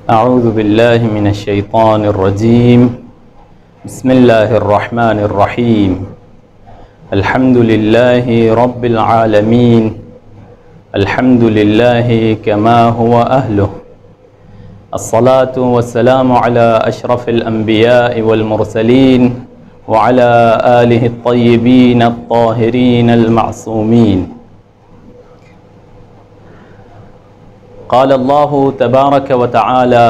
अऊज़ु बिल्लाहि मिनश्शैतानिर्रजीम। बिस्मिल्लाहिर्रहमानिर्रहीम। अल्हम्दुलिल्लाहि रब्बिल आलमीन। अल्हम्दुलिल्लाहि कमा हुवा अहलुहु। अस्सलातु वस्सलामु अला अशरफिल अंबियाइ वल मुरसलीन व अला आलिहि अत्तय्यिबीन अत्ताहिरीन अल मासूमीन। क़ाल अल्लाहु तबारक व तआला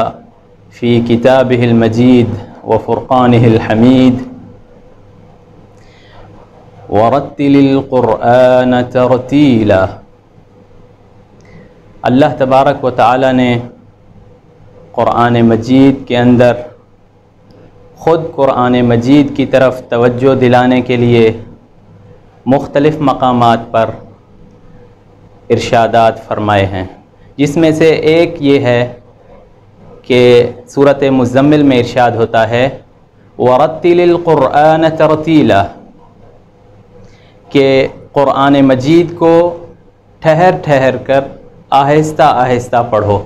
फ़ी किताबिहिल मजीद व फ़ुरक़ानिहिल हमीद वरत्तिलिल क़ुरआन तरतीला। अल्लाह तबारक व तआला ने क़ुरआन मजीद के अंदर ख़ुद क़ुरआन मजीद की तरफ तवज्जो दिलाने के लिए मुख्तलिफ़ मक़ामात पर इरशादात फ़रमाए हैं, जिसमें से एक ये है कि सूरत मुज़म्मिल में इरशाद होता है वरत्तिलिल क़ुरआन तरतीला, कि क़ुरआन मजीद को ठहर ठहर कर आहिस्ता आहिस्ता पढ़ो।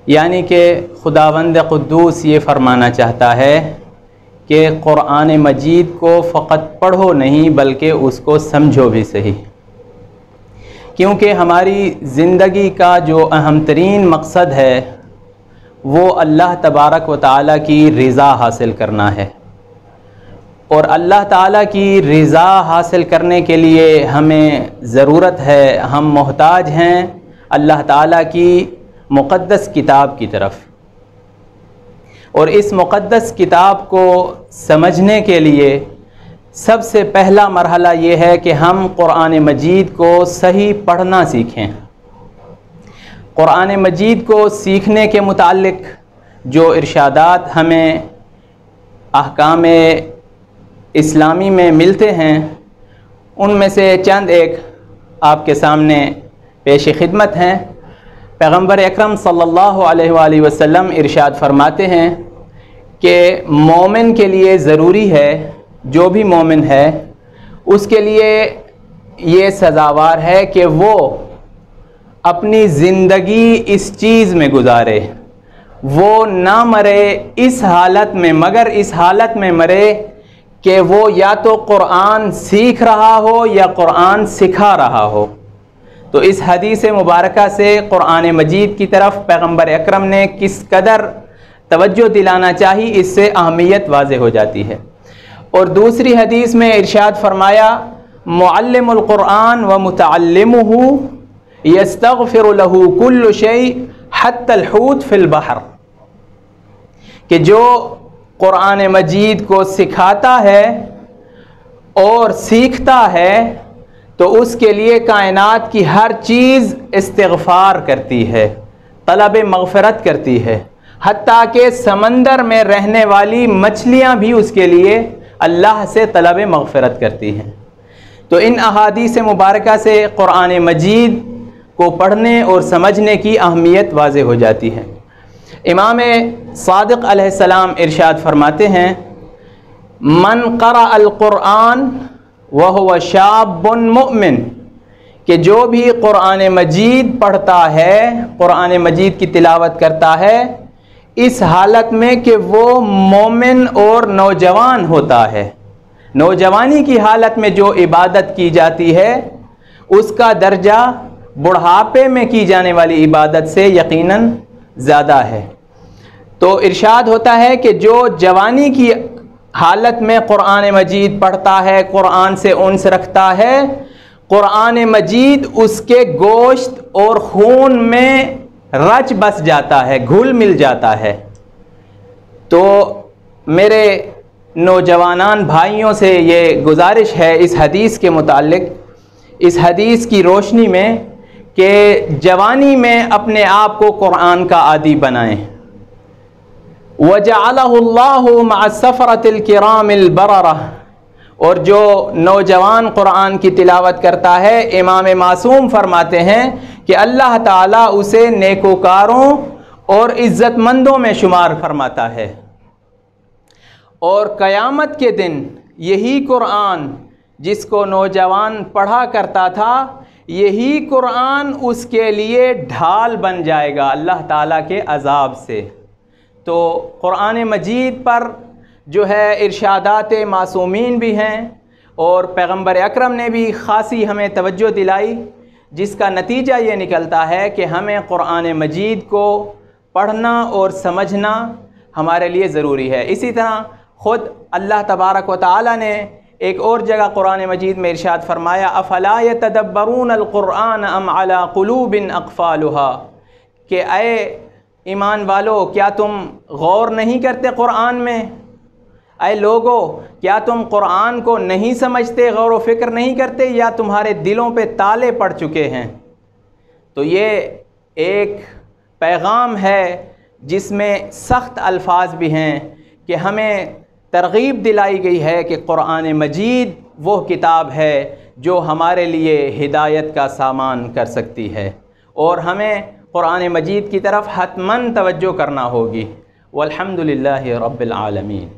यानी कि खुदावंद क़ुद्दूस ये फ़रमाना चाहता है कि क़ुरआन मजीद को फ़क़त पढ़ो नहीं बल्कि उसको समझो भी सही, क्योंकि हमारी ज़िंदगी का जो अहम तरीन मकसद है वो अल्लाह तबारक व तआला की रज़ा हासिल करना है। और अल्लाह ताला की रज़ा हासिल करने के लिए हमें ज़रूरत है, हम मोहताज हैं अल्लाह ताला की मुक़द्दस किताब की तरफ। और इस मुक़द्दस किताब को समझने के लिए सबसे पहला मरहला ये है कि हम क़ुरआन मजीद को सही पढ़ना सीखें। क़ुरआन मजीद को सीखने के मुताल्लिक़ जो इरशादात हमें अहकाम इस्लामी में मिलते हैं, उनमें से चंद एक आपके सामने पेश खिदमत हैं। पैगम्बर अकरम सल्लल्लाहु अलैहि वसल्लम इरशाद फरमाते हैं कि मोमिन के लिए ज़रूरी है, जो भी मोमिन है उसके लिए ये सज़ावार है कि वो अपनी ज़िंदगी इस चीज़ में गुजारे, वो ना मरे इस हालत में, मगर इस हालत में मरे कि वो या तो क़ुरआन सीख रहा हो या क़ुरआन सिखा रहा हो। तो इस हदीस मुबारका से क़ुरआन मजीद की तरफ पैगम्बर अकरम ने किस कदर तवज्जो दिलाना चाहिए, इससे अहमियत वाज़े हो जाती है। और दूसरी हदीस में इरशाद फरमाया मुअल्लिमुल क़ुरआन व मुतअल्लिमुहु यस्तग़फ़िरु लहू कुल्लु शै हत्तल हूत फ़िल बहर, कि जो क़ुरआन मजीद को सिखाता है और सीखता है तो उसके लिए कायनात की हर चीज़ इस्तिग़फ़ार करती है, तलब मग़फ़िरत करती है, हत्ता कि समंदर में रहने वाली मछलियाँ भी उसके लिए अल्लाह से तलब मग़फ़िरत करती हैं। तो इन अहादीस मुबारका से क़ुरआन मजीद को पढ़ने और समझने की अहमियत वाज़े हो जाती है। इमाम सादिक़ अलैहिस्सलाम इरशाद फरमाते हैं मन क़रा अल क़ुरआन व हुवा शाबुन मुमिन, कि जो भी क़ुरआन मजीद पढ़ता है, क़ुरआन मजीद की तिलावत करता है इस हालत में कि वो मोमिन और नौजवान होता है। नौजवानी की हालत में जो इबादत की जाती है उसका दर्जा बुढ़ापे में की जाने वाली इबादत से यकीनन ज़्यादा है। तो इरशाद होता है कि जो जवानी की हालत में क़ुरआन मजीद पढ़ता है, क़ुरआन से उन्स रखता है, क़ुरआन मजीद उसके गोश्त और खून में रच बस जाता है, घुल मिल जाता है। तो मेरे नौजवानान भाइयों से ये गुजारिश है इस हदीस के मुताल्लिक़, इस हदीस की रोशनी में, कि जवानी में अपने आप को क़ुरआन का आदी बनाएं। वजअलहुल्लाहु मअस्सफ़रतिल किरामिल बररह, और जो नौजवान क़ुरआन की तिलावत करता है इमाम मासूम फरमाते हैं कि अल्लाह ताला उसे नेकोकारों और इज़्ज़तमंदों में शुमार फरमाता है। और क़यामत के दिन यही क़ुरआन जिसको नौजवान पढ़ा करता था, यही कुरान उसके लिए ढाल बन जाएगा अल्लाह ताला के अज़ाब से। तो कुरान मजीद पर जो है इरशादात मासूमीन भी हैं और पैगम्बर अकरम ने भी ख़ासी हमें तवज्जो दिलाई, जिसका नतीजा ये निकलता है कि हमें कुरान मजीद को पढ़ना और समझना हमारे लिए ज़रूरी है। इसी तरह ख़ुद अल्लाह तबारक व तआला ने एक और जगह कुरान मजीद में इरशाद फरमाया, अफ़ला यतदब्बरून अल-कुरआन अम अला क़ुलूबिन अक़फ़ालुहा, कि ऐ ईमान वालो क्या तुम गौर नहीं करते कुरान में? ऐ लोगो क्या तुम कुरान को नहीं समझते, गौर व फ़िक्र नहीं करते, या तुम्हारे दिलों पे ताले पड़ चुके हैं? तो ये एक पैगाम है जिसमें सख्त अल्फाज भी हैं कि हमें तरगीब दिलाई गई है कि कुरान मजीद वो किताब है जो हमारे लिए हिदायत का सामान कर सकती है और हमें कुरान मजीद की तरफ हतमन तवज्जो करना होगी। वल्हम्दुलिल्लाहि रब्बिल आलमीन।